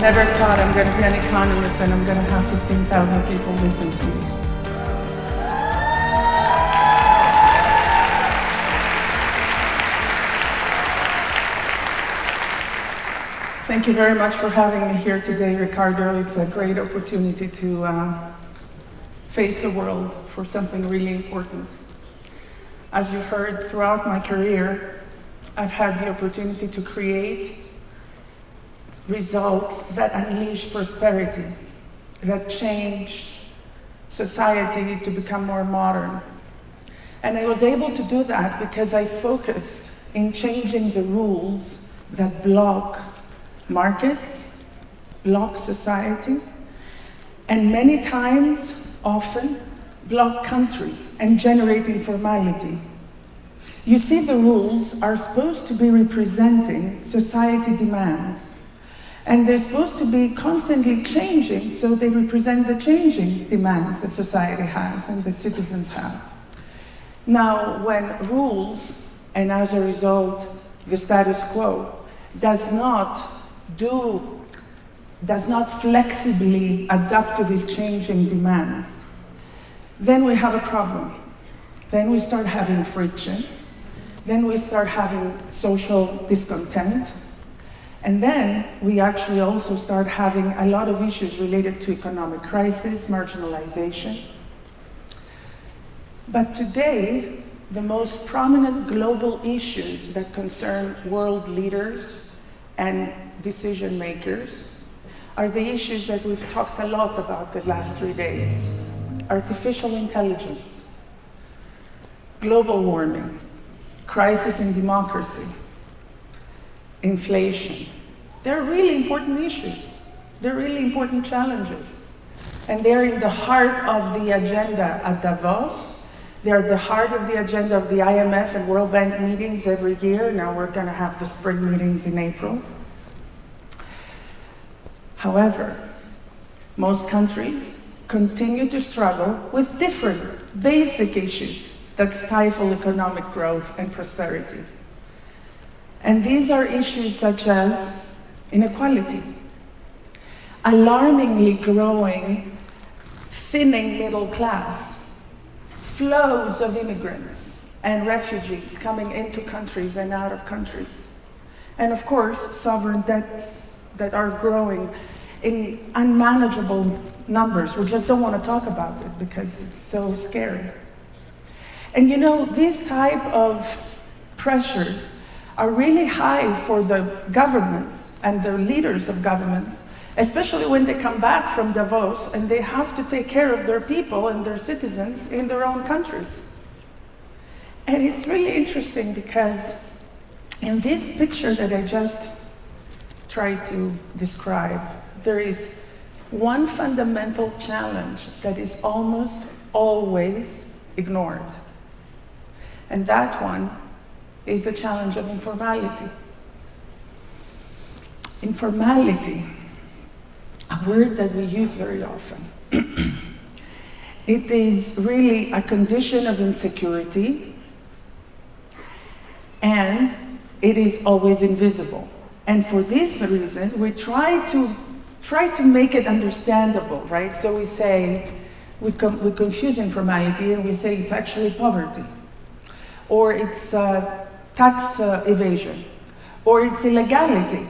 Never thought I'm going to be an economist and I'm going to have 15,000 people listen to me. Thank you very much for having me here today, Ricardo. It's a great opportunity to face the world for something really important. As you've heard throughout my career, I've had the opportunity to create results that unleash prosperity, that change society to become more modern. And I was able to do that because I focused in changing the rules that block markets, block society, and many times, often, block countries and generate informality. You see, the rules are supposed to be representing society demands. And they're supposed to be constantly changing, so they represent the changing demands that society has and the citizens have. Now, when rules, and as a result, the status quo, does not flexibly adapt to these changing demands, then we have a problem. Then we start having frictions. Then we start having social discontent. And then we actually also start having a lot of issues related to economic crisis, marginalization. But today, the most prominent global issues that concern world leaders and decision makers are the issues that we've talked a lot about the last 3 days. Artificial intelligence, global warming, crisis in democracy, inflation. They're really important issues. They're really important challenges. And they're in the heart of the agenda at Davos. They're the heart of the agenda of the IMF and World Bank meetings every year. Now we're going to have the spring meetings in April. However, most countries continue to struggle with different basic issues that stifle economic growth and prosperity. And these are issues such as inequality, alarmingly growing, thinning middle class, flows of immigrants and refugees coming into countries and out of countries, and of course, sovereign debts that are growing in unmanageable numbers. We just don't want to talk about it because it's so scary. And you know, these type of pressures are really high for the governments and the leaders of governments, especially when they come back from Davos and they have to take care of their people and their citizens in their own countries. And it's really interesting because in this picture that I just tried to describe, there is one fundamental challenge that is almost always ignored. And that one is the challenge of informality. Informality, a word that we use very often. It is really a condition of insecurity, and it is always invisible. And for this reason, we try to make it understandable, right? So we say, we confuse informality and we say it's actually poverty, or it's tax evasion, or it's illegality.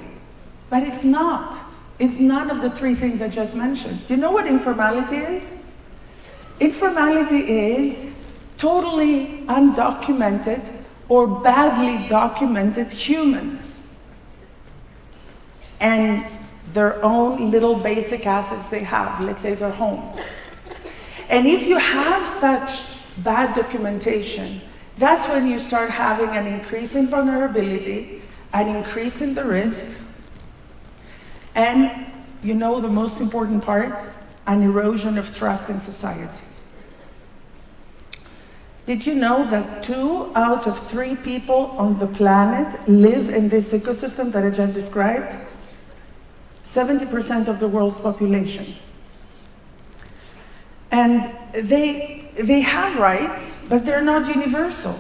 But it's not. It's none of the three things I just mentioned. Do you know what informality is? Informality is totally undocumented or badly documented humans and their own little basic assets they have, let's say their home. And if you have such bad documentation, that's when you start having an increase in vulnerability, an increase in the risk, and you know the most important part, an erosion of trust in society. Did you know that 2 out of 3 people on the planet live in this ecosystem that I just described? 70% of the world's population. And they have rights, but they're not universal.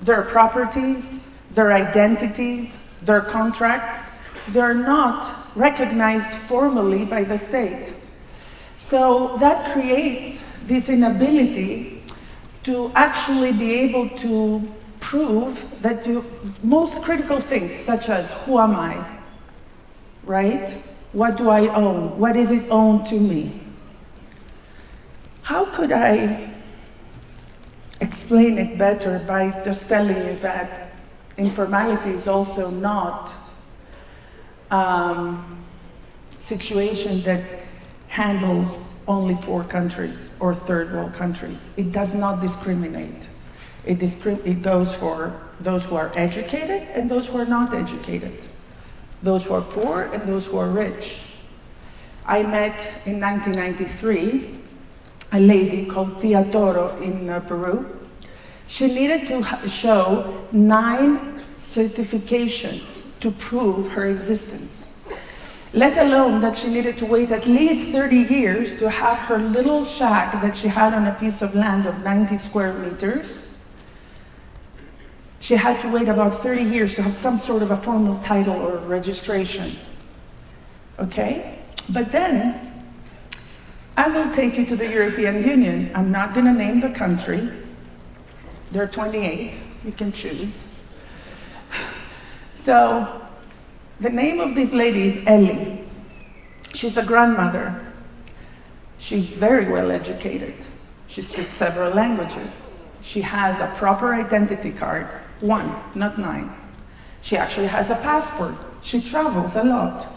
Their properties, their identities, their contracts, they're not recognized formally by the state. So that creates this inability to actually be able to prove that most critical things, such as who am I, right? What do I own? What is it owned to me? How could I explain it better by just telling you that informality is also not a situation that handles only poor countries or third world countries. It does not discriminate. It goes for those who are educated and those who are not educated, those who are poor and those who are rich. I met in 1993 a lady called Tia Toro in Peru. She needed to show 9 certifications to prove her existence, let alone that she needed to wait at least 30 years to have her little shack that she had on a piece of land of 90 square meters. She had to wait about 30 years to have some sort of a formal title or registration. Okay? But then, I will take you to the European Union. I'm not going to name the country. There are 28. You can choose. So, the name of this lady is Ellie. She's a grandmother. She's very well educated. She speaks several languages. She has a proper identity card. 1, not 9. She actually has a passport. She travels a lot.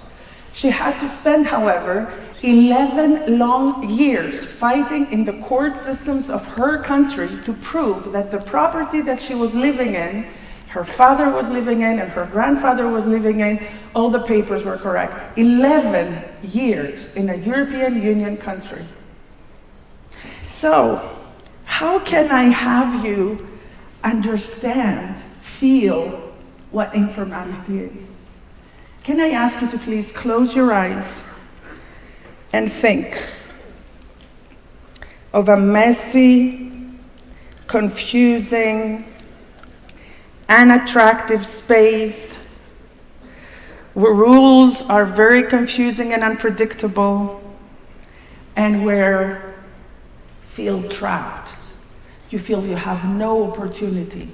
She had to spend, however, 11 long years fighting in the court systems of her country to prove that the property that she was living in, her father was living in, and her grandfather was living in, all the papers were correct. 11 years in a European Union country. So, how can I have you understand, feel what informality is? Can I ask you to please close your eyes and think of a messy, confusing, unattractive space where rules are very confusing and unpredictable, and where you feel trapped. You feel you have no opportunity.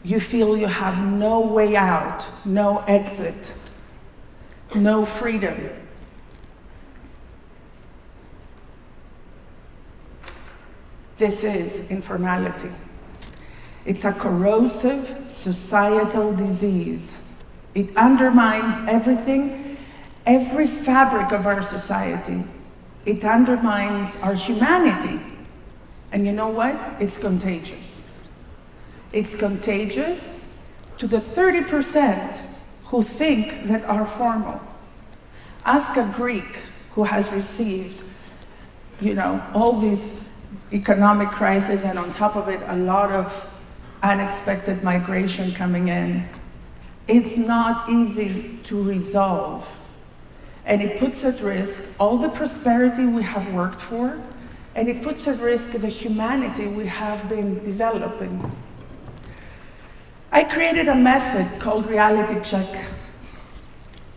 You feel you have no way out, no exit, no freedom. This is informality. It's a corrosive societal disease. It undermines everything, every fabric of our society. It undermines our humanity. And you know what? It's contagious. It's contagious to the 30% who think that are formal. Ask a Greek who has received, all these economic crises, and on top of it, a lot of unexpected migration coming in. It's not easy to resolve. And it puts at risk all the prosperity we have worked for, and it puts at risk the humanity we have been developing. I created a method called reality check.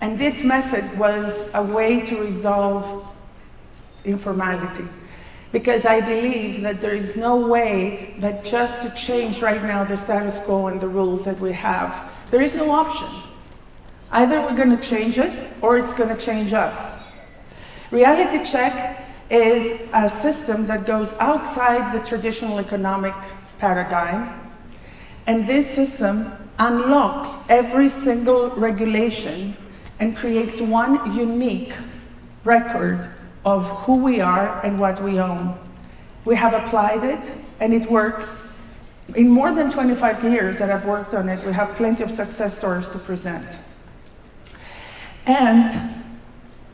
And this method was a way to resolve informality. Because I believe that there is no way that just to change right now the status quo and the rules that we have, there is no option. Either we're going to change it or it's going to change us. Reality check is a system that goes outside the traditional economic paradigm. And this system unlocks every single regulation and creates one unique record of who we are and what we own. We have applied it, and it works. In more than 25 years that I've worked on it, we have plenty of success stories to present. And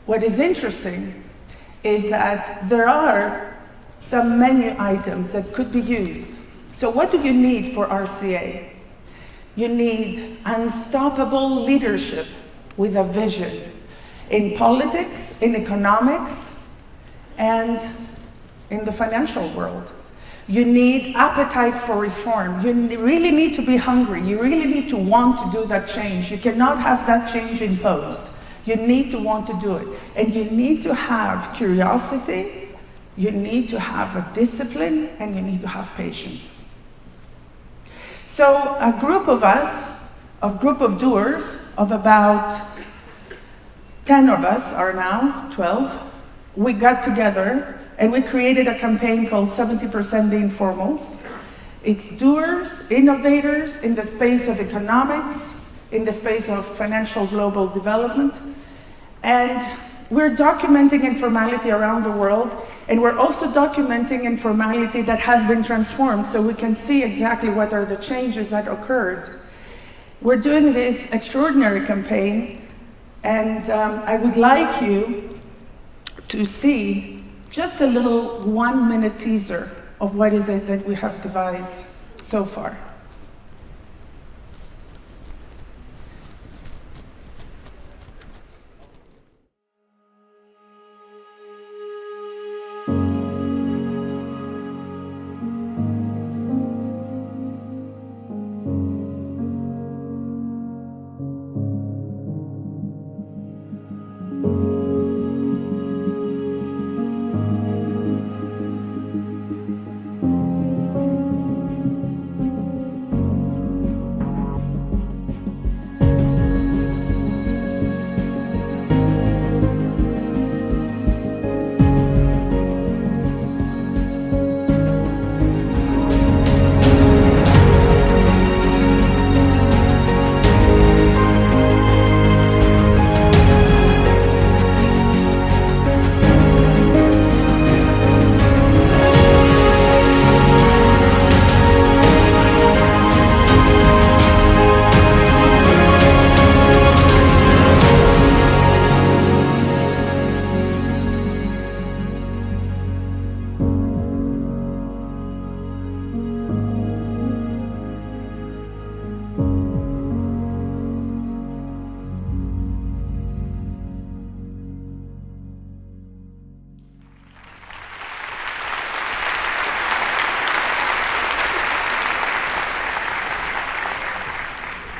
what is interesting is that there are some menu items that could be used. So what do you need for RCA? You need unstoppable leadership with a vision in politics, in economics, and in the financial world. You need appetite for reform. You really need to be hungry. You really need to want to do that change. You cannot have that change imposed. You need to want to do it. And you need to have curiosity, you need to have a discipline, and you need to have patience. So a group of us, a group of doers of about 10 of us are now, 12, we got together and we created a campaign called 70% the Informals. It's doers, innovators in the space of economics, in the space of financial global development. And we're documenting informality around the world, and we're also documenting informality that has been transformed so we can see exactly what are the changes that occurred. We're doing this extraordinary campaign, and I would like you to see just a little 1-minute teaser of what is it that we have devised so far.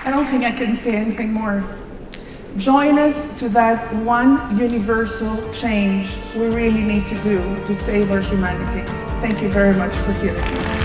I don't think I can say anything more. Join us to that one universal change we really need to do to save our humanity. Thank you very much for hearing me.